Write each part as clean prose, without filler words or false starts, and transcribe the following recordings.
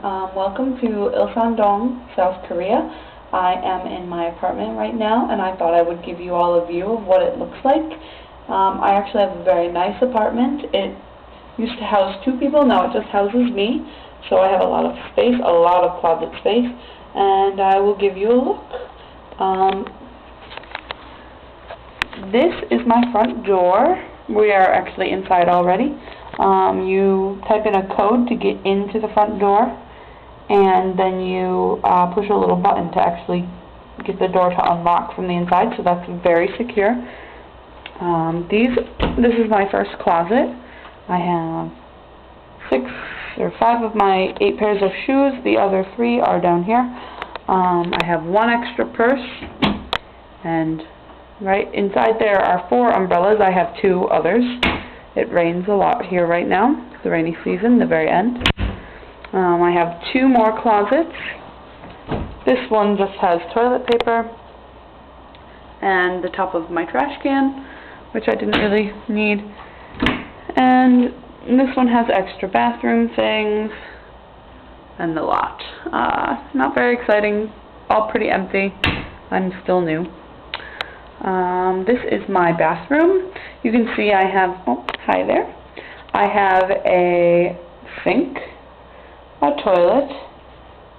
Welcome to Ilsan, South Korea. I am in my apartment right now, and I thought I would give you all a view of what it looks like. I actually have a very nice apartment. It used to house two people, now it just houses me. So I have a lot of space, a lot of closet space, and I will give you a look. This is my front door. We are actually inside already. You type in a code to get into the front door, and then you push a little button to actually get the door to unlock from the inside, so that's very secure. This is my first closet. I have 5 of my 8 pairs of shoes. The other 3 are down here. I have 1 extra purse, and right inside there are 4 umbrellas. I have 2 others. It rains a lot here right now. It's the rainy season, the very end. I have 2 more closets. This one just has toilet paper and the top of my trash can, which I didn't really need. And this one has extra bathroom things and the lot. Not very exciting, all pretty empty. I'm still new. This is my bathroom. You can see I have, oh, hi there. I have a sink, a toilet,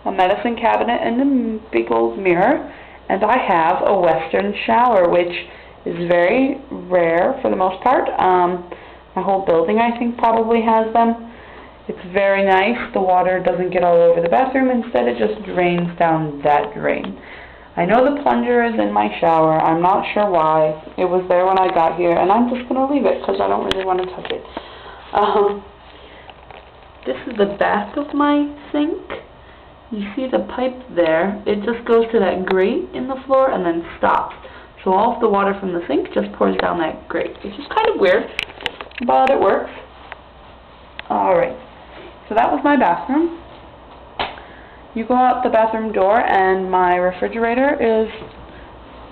a medicine cabinet, and a big old mirror. And I have a Western shower, which is very rare for the most part. My whole building, I think, probably has them. It's very nice. The water doesn't get all over the bathroom. Instead, it just drains down that drain. I know the plunger is in my shower. I'm not sure why. It was there when I got here, and I'm just going to leave it because I don't really want to touch it. This is the back of my sink. You see the pipe there. It just goes to that grate in the floor and then stops. So all of the water from the sink just pours down that grate, which is kind of weird, but it works. Alright, so that was my bathroom. You go out the bathroom door, and my refrigerator is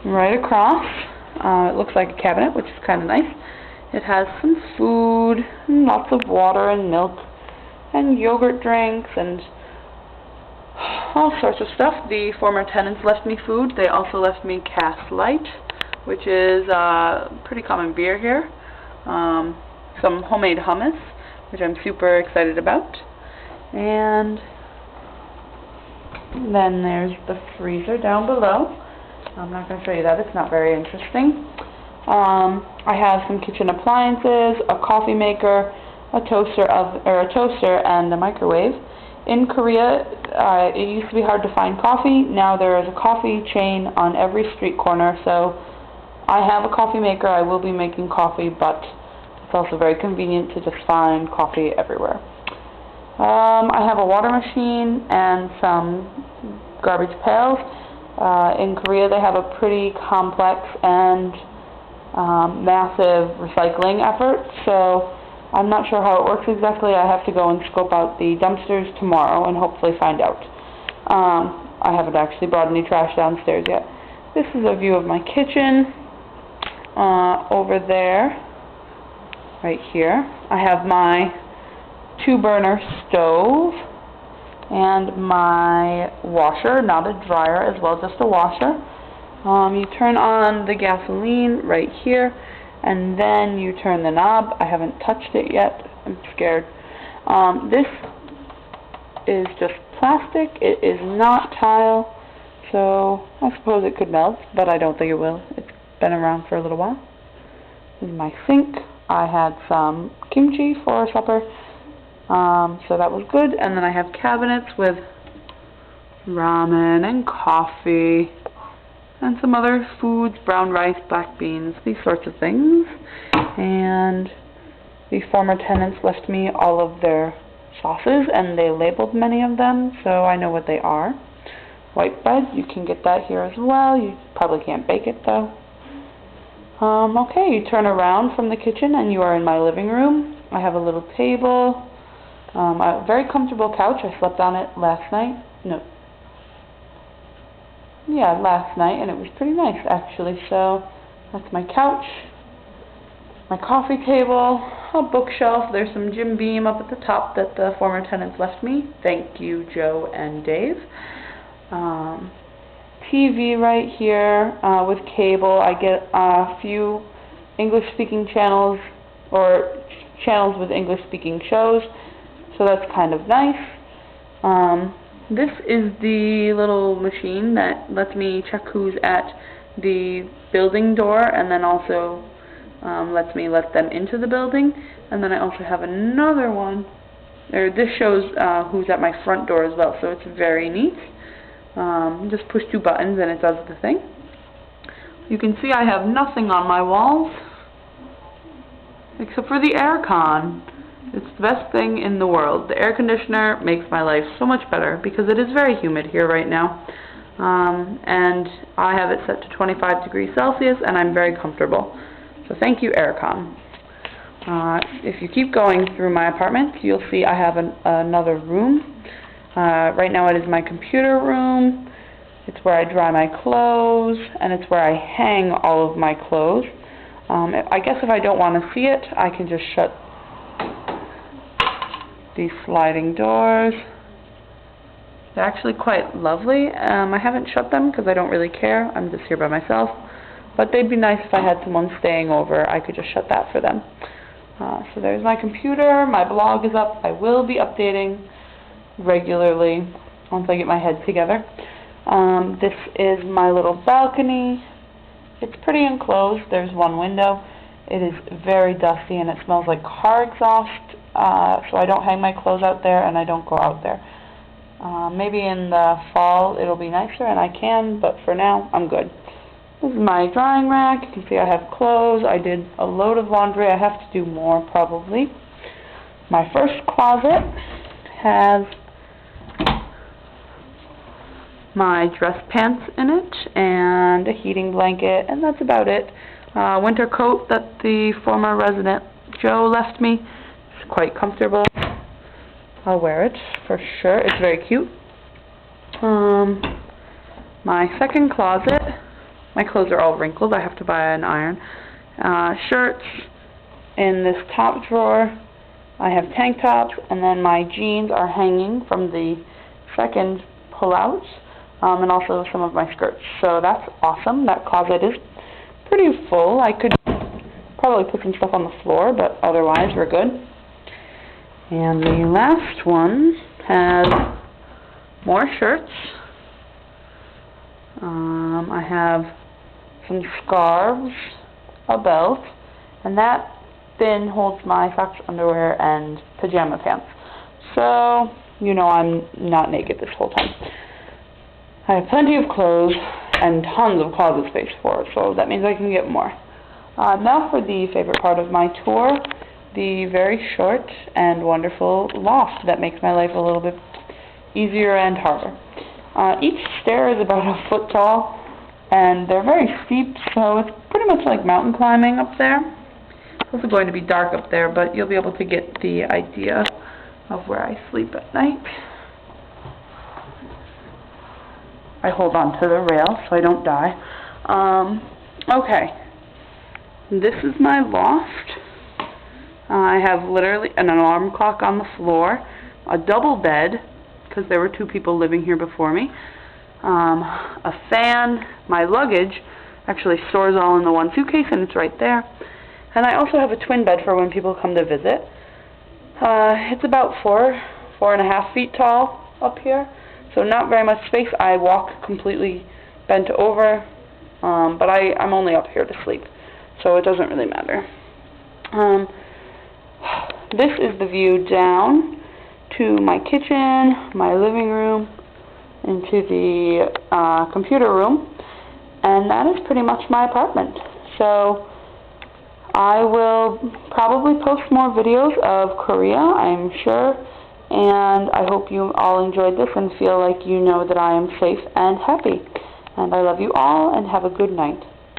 right across. It looks like a cabinet, which is kind of nice. It has some food, and lots of water and milk, and yogurt drinks, and all sorts of stuff. The former tenants left me food. They also left me Cass Light, which is pretty common beer here. Some homemade hummus, which I'm super excited about. And then there's the freezer down below. I'm not going to show you that. It's not very interesting. I have some kitchen appliances, a coffee maker, a toaster, and a microwave. In Korea, it used to be hard to find coffee. Now there is a coffee chain on every street corner, so I have a coffee maker. I will be making coffee, but it's also very convenient to just find coffee everywhere. I have a water machine and some garbage pails. In Korea, they have a pretty complex and massive recycling effort, so I'm not sure how it works exactly. I have to go and scope out the dumpsters tomorrow and hopefully find out. I haven't actually brought any trash downstairs yet. This is a view of my kitchen. Over there, right here, I have my 2-burner stove and my washer, not a dryer as well, just a washer. You turn on the gasoline right here, and then you turn the knob. I haven't touched it yet. I'm scared. This is just plastic. It is not tile, so I suppose it could melt, but I don't think it will. It's been around for a little while. This is my sink. I had some kimchi for supper. So that was good. And then I have cabinets with ramen and coffee and some other foods, brown rice, black beans, these sorts of things. And the former tenants left me all of their sauces, and they labeled many of them, so I know what they are. White bread, you can get that here as well. You probably can't bake it though. Okay, you turn around from the kitchen and you are in my living room. I have a little table. A very comfortable couch. I slept on it last night. Last night, and it was pretty nice actually. So that's my couch. my coffee table, a bookshelf. There's some Jim Beam up at the top that the former tenants left me. Thank you, Joe and Dave. TV right here with cable. I get a few English-speaking channels or channels with English-speaking shows, so that's kind of nice. This is the little machine that lets me check who's at the building door, and then also lets me let them into the building. And then I also have another one, this shows who's at my front door as well, so it's very neat. Just push 2 buttons and it does the thing. You can see I have nothing on my walls except for the air con. It's the best thing in the world. The air conditioner makes my life so much better because it is very humid here right now. And I have it set to 25 degrees Celsius and I'm very comfortable. So thank you, aircon. If you keep going through my apartment, you'll see I have another room. Right now it is my computer room. It's where I dry my clothes, and it's where I hang all of my clothes. I guess if I don't want to see it, I can just shut these sliding doors. They're actually quite lovely. I haven't shut them because I don't really care. I'm just here by myself. But they'd be nice if I had someone staying over. I could just shut that for them. So there's my computer. My blog is up. I will be updating regularly once I get my head together. This is my little balcony. It's pretty enclosed. There's one window. It is very dusty and it smells like car exhaust. So I don't hang my clothes out there and I don't go out there. Maybe in the fall it'll be nicer and I can, but for now I'm good. This is my drying rack. You can see I have clothes. I did a load of laundry. I have to do more probably. My first closet has my dress pants in it and a heating blanket, and that's about it. Winter coat that the former resident Joe left me. It's quite comfortable. I'll wear it for sure. It's very cute. My second closet, my clothes are all wrinkled. I have to buy an iron. Shirts in this top drawer. I have tank tops, and then my jeans are hanging from the second pull-outs, and also some of my skirts. So that's awesome. That closet is pretty full. I could probably put some stuff on the floor, but otherwise we're good. And the last one has more shirts. I have some scarves, a belt, and that bin holds my socks, underwear, and pajama pants. So, you know I'm not naked this whole time. I have plenty of clothes and tons of closet space for it, so that means I can get more. Now for the favorite part of my tour, the very short and wonderful loft that makes my life a little bit easier and harder. Each stair is about a foot tall, and they're very steep, so it's pretty much like mountain climbing up there. It's also going to be dark up there, but you'll be able to get the idea of where I sleep at night. I hold on to the rail so I don't die. Okay, this is my loft. I have literally an alarm clock on the floor, a double bed, because there were 2 people living here before me, a fan, my luggage actually stores all in the one suitcase and it's right there, and I also have a twin bed for when people come to visit. It's about 4.5 feet tall up here, so not very much space. I walk completely bent over, but I'm only up here to sleep, so it doesn't really matter. This is the view down to my kitchen, my living room, into the computer room, and that is pretty much my apartment. So I will probably post more videos of Korea, I'm sure, and I hope you all enjoyed this and feel like you know that I am safe and happy. And I love you all, and have a good night.